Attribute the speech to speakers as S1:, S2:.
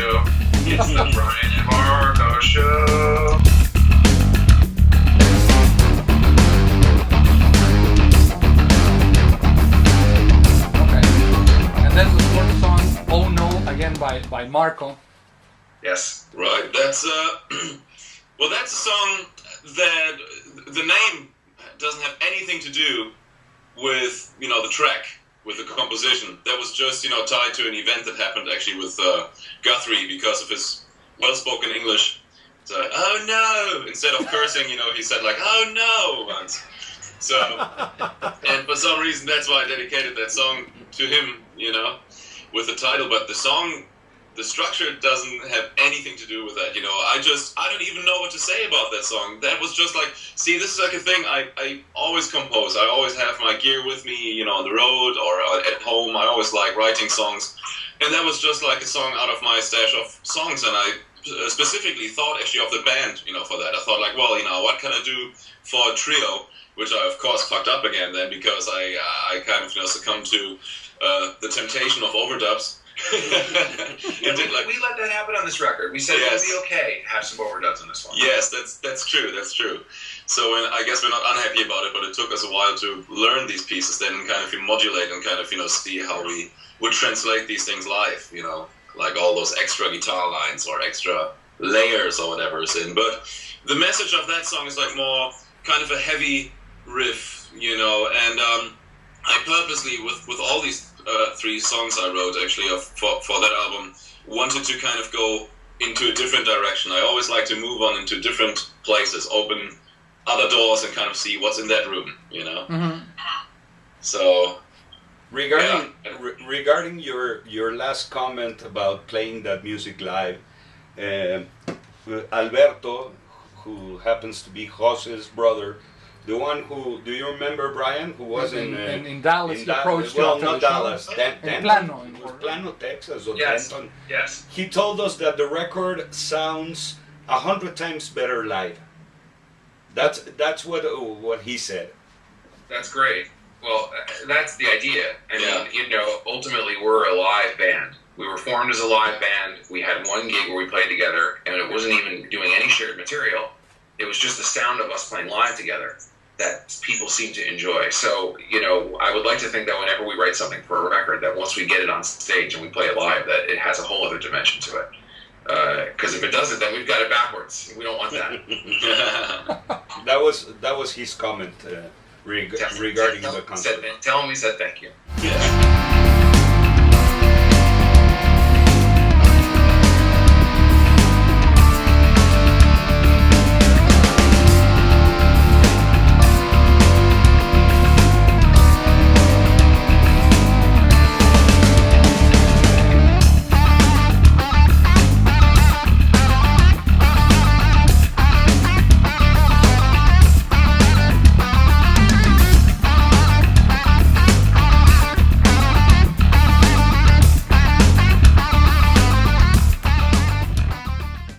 S1: Show. It's the Bryan and Marco Show.
S2: And then the fourth song, "Ohhh Noooo," again by Marco.
S1: Yes.
S3: Right. That's well, that's a song that the name doesn't have anything to do with the track, with the composition. That was just tied to an event that happened actually with Guthrie because of his well-spoken English. So oh no, instead of cursing, he said like oh no once. So and for some reason that's why I dedicated that song to him, with the title. But the song, the structure doesn't have anything to do with that, I don't even know what to say about that song. That was just like, see, this is like a thing I always compose. I always have my gear with me, on the road or at home. I always like writing songs. And that was just like a song out of my stash of songs. And I specifically thought actually of the band, for that. I thought like, well, what can I do for a trio? Which I, of course, fucked up again then because I kind of, succumbed to the temptation of overdubs.
S1: We let that happen on this record. We said it would be okay to have some overdubs on this one.
S3: Yes, that's true. So I guess we're not unhappy about it, but it took us a while to learn these pieces, then kind of modulate and kind of see how we would translate these things live. Like all those extra guitar lines or extra layers or whatever is in. But the message of that song is like more kind of a heavy riff, and I purposely with all these three songs I wrote actually for that album wanted to kind of go into a different direction. I always like to move on into different places, open other doors and kind of see what's in that room,
S2: Mm-hmm.
S3: So
S4: regarding your last comment about playing that music live, Alberto, who happens to be Jose's brother, the one who, do you remember Bryan, who was
S2: in Dallas, he approached
S4: well,
S2: you
S4: not Dallas,
S2: in Plano.
S4: Plano, Texas, or
S1: Yes.
S4: Denton.
S1: Yes.
S4: He told us that the record sounds 100 times better live. That's what he said.
S1: That's great. Well, that's the idea. I mean, ultimately we're a live band. We were formed as a live band. We had one gig where we played together, and it wasn't even doing any shared material. It was just the sound of us playing live together that people seem to enjoy. So, I would like to think that whenever we write something for a record, that once we get it on stage and we play it live, that it has a whole other dimension to it. Because if it doesn't, then we've got it backwards. We don't want that.
S4: That was his comment regarding the concert.
S1: Tell him we said thank you.
S3: Yeah.